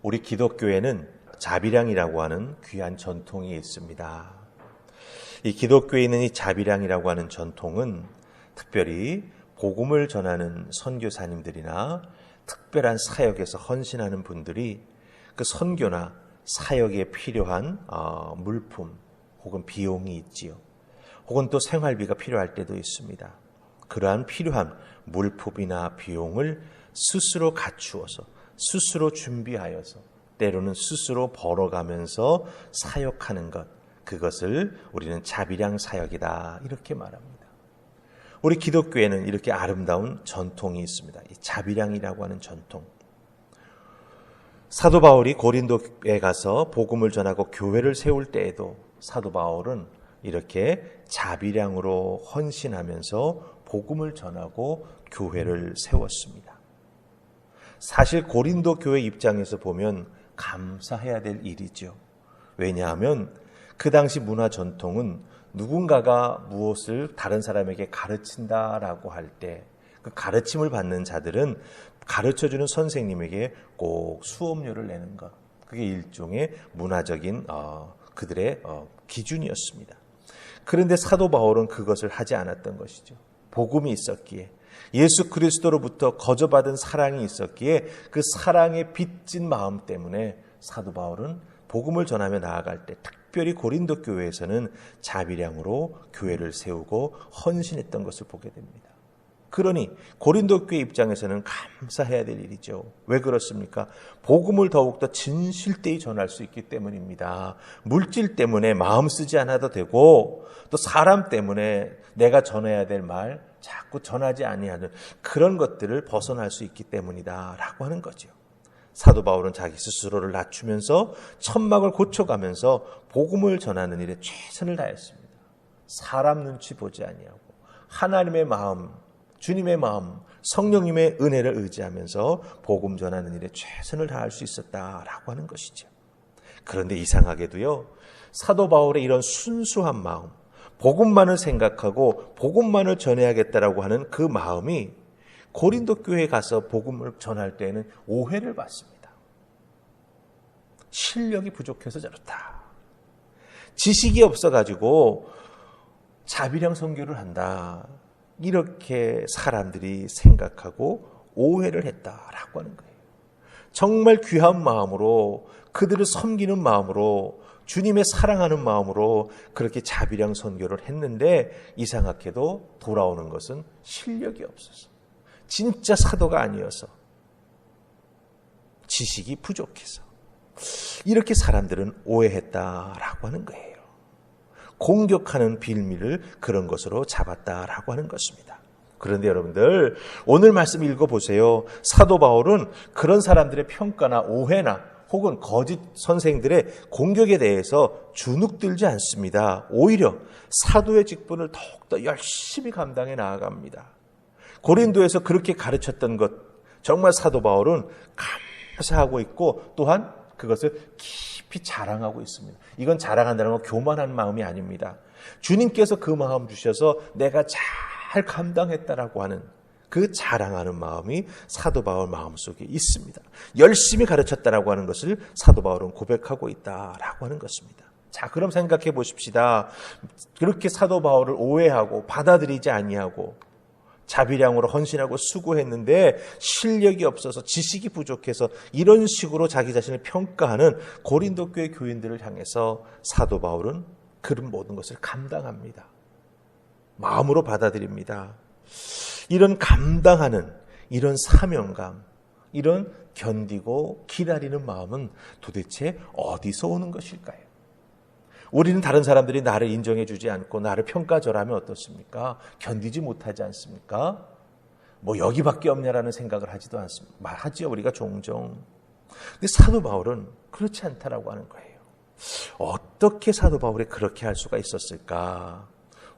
우리 기독교에는 자비량이라고 하는 귀한 전통이 있습니다. 이 기독교에 있는 이 자비량이라고 하는 전통은 특별히 복음을 전하는 선교사님들이나 특별한 사역에서 헌신하는 분들이 그 선교나 사역에 필요한 물품 혹은 비용이 있지요. 혹은 또 생활비가 필요할 때도 있습니다. 그러한 필요한 물품이나 비용을 스스로 갖추어서 스스로 준비하여서 때로는 스스로 벌어가면서 사역하는 것, 그것을 우리는 자비량 사역이다 이렇게 말합니다. 우리 기독교에는 이렇게 아름다운 전통이 있습니다. 이 자비량이라고 하는 전통. 사도 바울이 고린도에 가서 복음을 전하고 교회를 세울 때에도 사도 바울은 이렇게 자비량으로 헌신하면서 복음을 전하고 교회를 세웠습니다. 사실 고린도 교회 입장에서 보면 감사해야 될 일이죠. 왜냐하면 그 당시 문화 전통은 누군가가 무엇을 다른 사람에게 가르친다라고 할 때 그 가르침을 받는 자들은 가르쳐주는 선생님에게 꼭 수업료를 내는 것. 그게 일종의 문화적인 그들의 기준이었습니다. 그런데 사도 바울은 그것을 하지 않았던 것이죠. 복음이 있었기에, 예수 그리스도로부터 거저받은 사랑이 있었기에 그 사랑에 빚진 마음 때문에 사도 바울은 복음을 전하며 나아갈 때 특별히 고린도 교회에서는 자비량으로 교회를 세우고 헌신했던 것을 보게 됩니다. 그러니 고린도 교회 입장에서는 감사해야 될 일이죠. 왜 그렇습니까? 복음을 더욱더 진실되이 전할 수 있기 때문입니다. 물질 때문에 마음 쓰지 않아도 되고 또 사람 때문에 내가 전해야 될 말 자꾸 전하지 아니하는 그런 것들을 벗어날 수 있기 때문이다 라고 하는 거죠. 사도 바울은 자기 스스로를 낮추면서 천막을 고쳐가면서 복음을 전하는 일에 최선을 다했습니다. 사람 눈치 보지 아니하고 하나님의 마음, 주님의 마음, 성령님의 은혜를 의지하면서 복음 전하는 일에 최선을 다할 수 있었다라고 하는 것이죠. 그런데 이상하게도요, 사도 바울의 이런 순수한 마음, 복음만을 생각하고 복음만을 전해야겠다라고 하는 그 마음이 고린도 교회에 가서 복음을 전할 때에는 오해를 받습니다. 실력이 부족해서 저렇다. 지식이 없어가지고 자비량 선교를 한다. 이렇게 사람들이 생각하고 오해를 했다라고 하는 거예요. 정말 귀한 마음으로 그들을 섬기는 마음으로 주님의 사랑하는 마음으로 그렇게 자비량 선교를 했는데 이상하게도 돌아오는 것은 실력이 없어서 진짜 사도가 아니어서 지식이 부족해서 이렇게 사람들은 오해했다라고 하는 거예요. 공격하는 빌미를 그런 것으로 잡았다라고 하는 것입니다. 그런데 여러분들 오늘 말씀 읽어보세요. 사도 바울은 그런 사람들의 평가나 오해나 혹은 거짓 선생들의 공격에 대해서 주눅들지 않습니다. 오히려 사도의 직분을 더욱더 열심히 감당해 나아갑니다. 고린도에서 그렇게 가르쳤던 것 정말 사도 바울은 감사하고 있고 또한 그것을 깊이 자랑하고 있습니다. 이건 자랑한다는 건 교만한 마음이 아닙니다. 주님께서 그 마음 주셔서 내가 잘 감당했다라고 하는 그 자랑하는 마음이 사도 바울 마음속에 있습니다. 열심히 가르쳤다라고 하는 것을 사도 바울은 고백하고 있다라고 하는 것입니다. 자, 그럼 생각해 보십시다. 그렇게 사도 바울을 오해하고 받아들이지 아니하고 자비량으로 헌신하고 수고했는데 실력이 없어서 지식이 부족해서 이런 식으로 자기 자신을 평가하는 고린도 교회 교인들을 향해서 사도 바울은 그런 모든 것을 감당합니다. 마음으로 받아들입니다. 이런 감당하는 이런 사명감, 이런 견디고 기다리는 마음은 도대체 어디서 오는 것일까요? 우리는 다른 사람들이 나를 인정해 주지 않고 나를 평가절하면 어떻습니까? 견디지 못하지 않습니까? 뭐 여기밖에 없냐라는 생각을 하지도 않습니다. 하지요, 우리가 종종. 근데 사도 바울은 그렇지 않다라고 하는 거예요. 어떻게 사도 바울이 그렇게 할 수가 있었을까?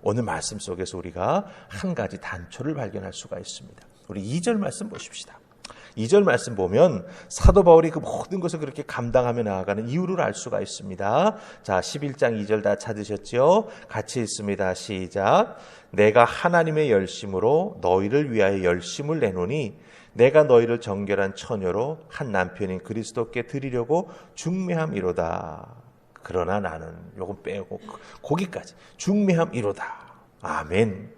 오늘 말씀 속에서 우리가 한 가지 단초를 발견할 수가 있습니다. 우리 2절 말씀 보십시다. 2절 말씀 보면 사도 바울이 그 모든 것을 그렇게 감당하며 나아가는 이유를 알 수가 있습니다. 자, 11장 2절 다 찾으셨죠? 같이 읽습니다. 시작. 내가 하나님의 열심으로 너희를 위하여 열심을 내노니 내가 너희를 정결한 처녀로 한 남편인 그리스도께 드리려고 중매함이로다. 그러나 나는 요건 빼고 거기까지 중매함이로다. 아멘.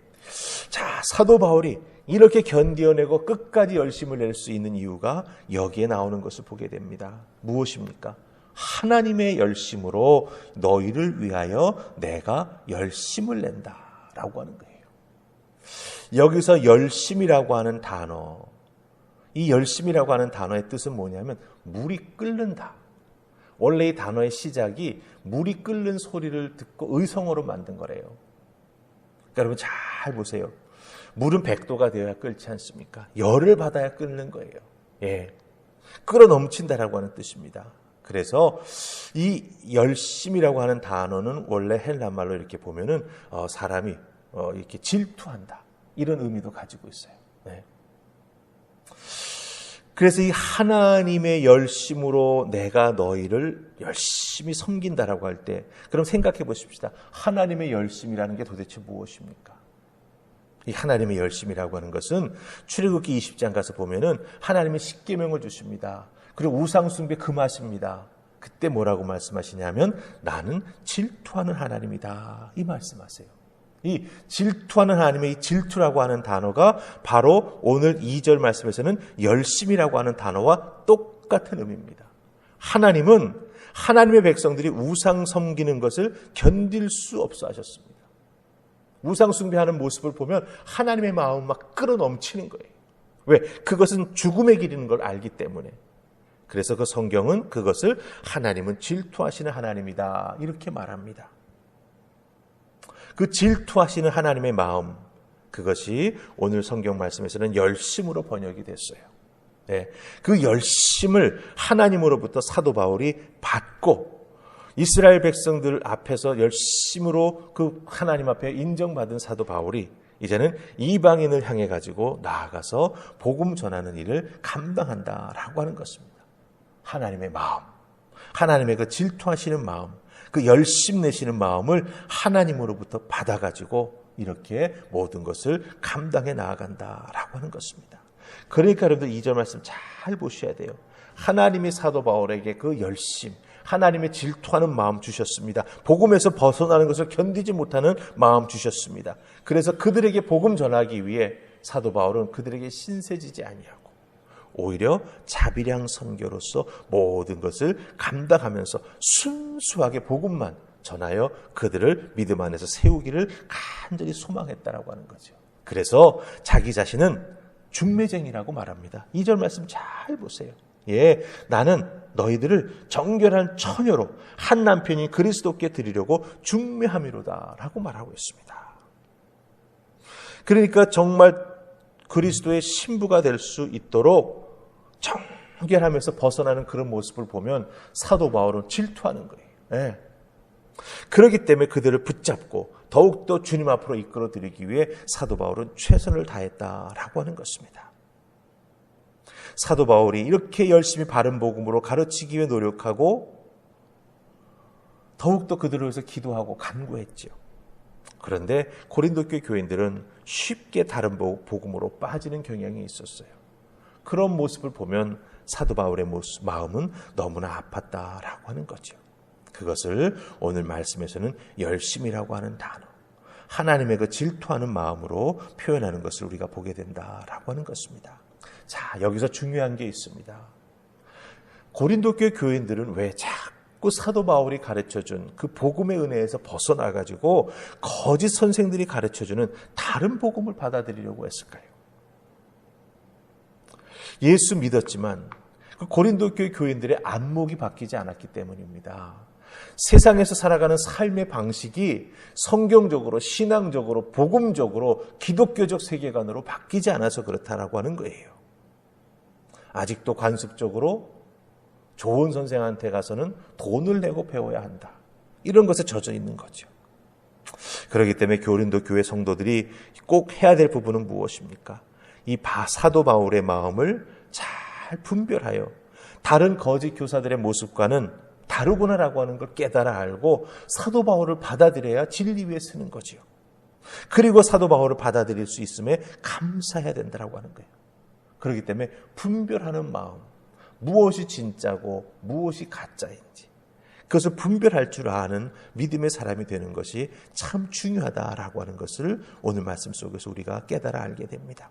자, 사도 바울이 이렇게 견디어내고 끝까지 열심을 낼 수 있는 이유가 여기에 나오는 것을 보게 됩니다. 무엇입니까? 하나님의 열심으로 너희를 위하여 내가 열심을 낸다라고 하는 거예요. 여기서 열심이라고 하는 단어, 이 열심이라고 하는 단어의 뜻은 뭐냐면 물이 끓는다. 원래 이 단어의 시작이 물이 끓는 소리를 듣고 의성어로 만든 거래요. 그러니까 여러분 잘 보세요. 물은 100도가 되어야 끓지 않습니까? 열을 받아야 끓는 거예요. 예, 끓어 넘친다라고 하는 뜻입니다. 그래서 이 열심이라고 하는 단어는 원래 헬라 말로 이렇게 보면은 사람이 이렇게 질투한다, 이런 의미도 가지고 있어요. 네. 그래서 이 하나님의 열심으로 내가 너희를 열심히 섬긴다라고 할 때, 그럼 생각해 보십시다. 하나님의 열심이라는 게 도대체 무엇입니까? 이 하나님의 열심이라고 하는 것은 출애굽기 20장 가서 보면은 하나님이 십계명을 주십니다. 그리고 우상 숭배 금하십니다. 그때 뭐라고 말씀하시냐면 나는 질투하는 하나님이다, 이 말씀하세요. 이 질투하는 하나님의 이 질투라고 하는 단어가 바로 오늘 2절 말씀에서는 열심이라고 하는 단어와 똑같은 의미입니다. 하나님은 하나님의 백성들이 우상 섬기는 것을 견딜 수 없어 하셨습니다. 우상 숭배하는 모습을 보면 하나님의 마음 막 끌어넘치는 거예요. 왜? 그것은 죽음의 길인 걸 알기 때문에. 그래서 그 성경은 그것을 하나님은 질투하시는 하나님이다, 이렇게 말합니다. 그 질투하시는 하나님의 마음, 그것이 오늘 성경 말씀에서는 열심으로 번역이 됐어요. 네, 그 열심을 하나님으로부터 사도 바울이 받고 이스라엘 백성들 앞에서 열심으로 그 하나님 앞에 인정받은 사도 바울이 이제는 이방인을 향해 가지고 나아가서 복음 전하는 일을 감당한다라고 하는 것입니다. 하나님의 마음, 하나님의 그 질투하시는 마음, 그 열심 내시는 마음을 하나님으로부터 받아가지고 이렇게 모든 것을 감당해 나아간다라고 하는 것입니다. 그러니까 여러분들 2절 말씀 잘 보셔야 돼요. 하나님이 사도 바울에게 그 열심, 하나님의 질투하는 마음 주셨습니다. 복음에서 벗어나는 것을 견디지 못하는 마음 주셨습니다. 그래서 그들에게 복음 전하기 위해 사도 바울은 그들에게 신세지지 아니하고 오히려 자비량 선교로서 모든 것을 감당하면서 순수하게 복음만 전하여 그들을 믿음 안에서 세우기를 간절히 소망했다라고 하는 거죠. 그래서 자기 자신은 중매쟁이라고 말합니다. 2절 말씀 잘 보세요. 예, 나는 너희들을 정결한 처녀로 한 남편인 그리스도께 드리려고 중매함이로다 라고 말하고 있습니다. 그러니까 정말 그리스도의 신부가 될 수 있도록 정결하면서 벗어나는 그런 모습을 보면 사도 바울은 질투하는 거예요. 예. 그렇기 때문에 그들을 붙잡고 더욱더 주님 앞으로 이끌어 드리기 위해 사도 바울은 최선을 다했다라고 하는 것입니다. 사도 바울이 이렇게 열심히 바른 복음으로 가르치기 위해 노력하고 더욱더 그들을 위해서 기도하고 간구했죠. 그런데 고린도 교회 교인들은 쉽게 다른 복음으로 빠지는 경향이 있었어요. 그런 모습을 보면 사도 바울의 마음은 너무나 아팠다라고 하는 거죠. 그것을 오늘 말씀에서는 열심이라고 하는 단어, 하나님의 그 질투하는 마음으로 표현하는 것을 우리가 보게 된다라고 하는 것입니다. 자, 여기서 중요한 게 있습니다. 고린도 교회 교인들은 왜 자꾸 사도 바울이 가르쳐준 그 복음의 은혜에서 벗어나가지고 거짓 선생들이 가르쳐주는 다른 복음을 받아들이려고 했을까요? 예수 믿었지만 그 고린도 교회 교인들의 안목이 바뀌지 않았기 때문입니다. 세상에서 살아가는 삶의 방식이 성경적으로, 신앙적으로, 복음적으로, 기독교적 세계관으로 바뀌지 않아서 그렇다라고 하는 거예요. 아직도 관습적으로 좋은 선생한테 가서는 돈을 내고 배워야 한다, 이런 것에 젖어 있는 거죠. 그렇기 때문에 고린도 교회 성도들이 꼭 해야 될 부분은 무엇입니까? 이 사도 바울의 마음을 잘 분별하여 다른 거짓 교사들의 모습과는 다르구나라고 하는 걸 깨달아 알고 사도 바울을 받아들여야 진리 위에 서는 거지요. 그리고 사도 바울을 받아들일 수 있음에 감사해야 된다라고 하는 거예요. 그렇기 때문에 분별하는 마음, 무엇이 진짜고 무엇이 가짜인지 그것을 분별할 줄 아는 믿음의 사람이 되는 것이 참 중요하다라고 하는 것을 오늘 말씀 속에서 우리가 깨달아 알게 됩니다.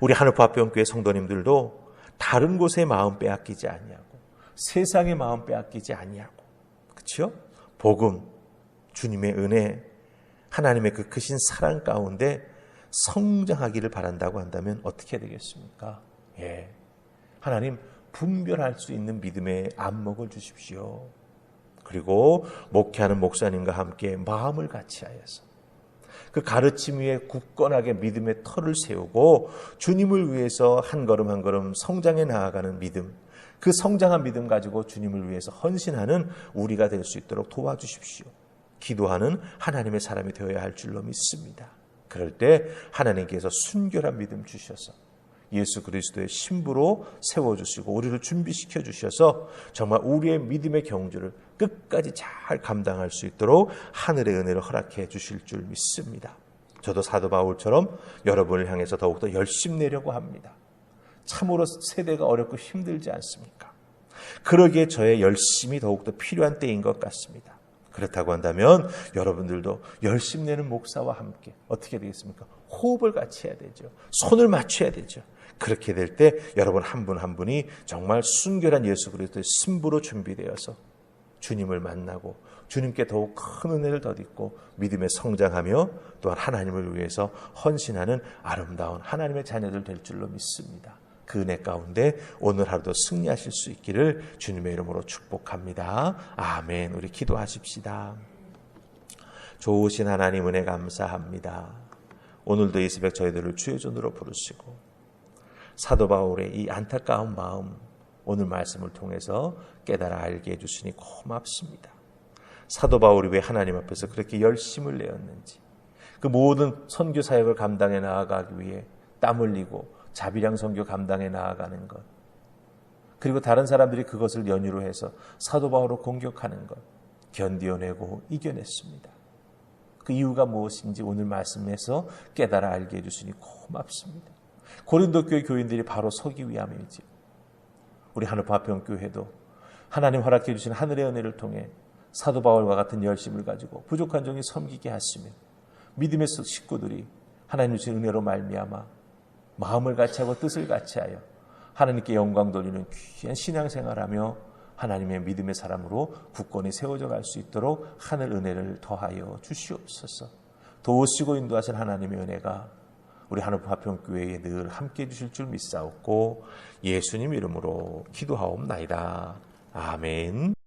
우리 하늘파합병교회 성도님들도 다른 곳의 마음 빼앗기지 아니하고 세상의 마음 빼앗기지 아니하고 그렇죠? 복음, 주님의 은혜, 하나님의 그 크신 사랑 가운데 성장하기를 바란다고 한다면 어떻게 되겠습니까? 하나님 분별할 수 있는 믿음의 안목을 주십시오. 그리고 목회하는 목사님과 함께 마음을 같이 하여서 그 가르침 위에 굳건하게 믿음의 터를 세우고 주님을 위해서 한 걸음 한 걸음 성장해 나아가는 믿음, 그 성장한 믿음 가지고 주님을 위해서 헌신하는 우리가 될 수 있도록 도와주십시오. 기도하는 하나님의 사람이 되어야 할 줄로 믿습니다. 그럴 때 하나님께서 순결한 믿음 주셔서 예수 그리스도의 신부로 세워주시고 우리를 준비시켜 주셔서 정말 우리의 믿음의 경주를 끝까지 잘 감당할 수 있도록 하늘의 은혜를 허락해 주실 줄 믿습니다. 저도 사도 바울처럼 여러분을 향해서 더욱더 열심내려고 합니다. 참으로 세대가 어렵고 힘들지 않습니까? 그러기에 저의 열심이 더욱더 필요한 때인 것 같습니다. 그렇다고 한다면 여러분들도 열심 내는 목사와 함께 어떻게 되겠습니까? 호흡을 같이 해야 되죠. 손을 맞춰야 되죠. 그렇게 될 때 여러분 한 분 한 분이 정말 순결한 예수 그리스도의 신부로 준비되어서 주님을 만나고 주님께 더욱 큰 은혜를 덧입고 믿음에 성장하며 또한 하나님을 위해서 헌신하는 아름다운 하나님의 자녀들 될 줄로 믿습니다. 그 은혜 가운데 오늘 하루도 승리하실 수 있기를 주님의 이름으로 축복합니다. 아멘. 우리 기도하십시다. 좋으신 하나님 은혜 감사합니다. 오늘도 이 새벽 저희들을 주의 존으로 부르시고 사도 바울의 이 안타까운 마음 오늘 말씀을 통해서 깨달아 알게 해주시니 고맙습니다. 사도 바울이 왜 하나님 앞에서 그렇게 열심을 내었는지 그 모든 선교 사역을 감당해 나아가기 위해 땀 흘리고 자비량 선교 감당해 나아가는 것 그리고 다른 사람들이 그것을 연유로 해서 사도 바울을 공격하는 것 견디어내고 이겨냈습니다. 그 이유가 무엇인지 오늘 말씀에서 깨달아 알게 해주시니 고맙습니다. 고린도 교회 교인들이 바로 서기 위함이지요. 우리 하늘파평교회도 하나님 허락해 주신 하늘의 은혜를 통해 사도 바울과 같은 열심을 가지고 부족한 종이 섬기게 하시며 믿음의 식구들이 하나님 주신 은혜로 말미암아 마음을 같이하고 뜻을 같이하여 하나님께 영광 돌리는 귀한 신앙생활하며 하나님의 믿음의 사람으로 굳건히 세워져 갈 수 있도록 하늘 은혜를 더하여 주시옵소서. 도우시고 인도하신 하나님의 은혜가 우리 하늘파평교회에 늘 함께해 주실 줄 믿사옵고 예수님 이름으로 기도하옵나이다. 아멘.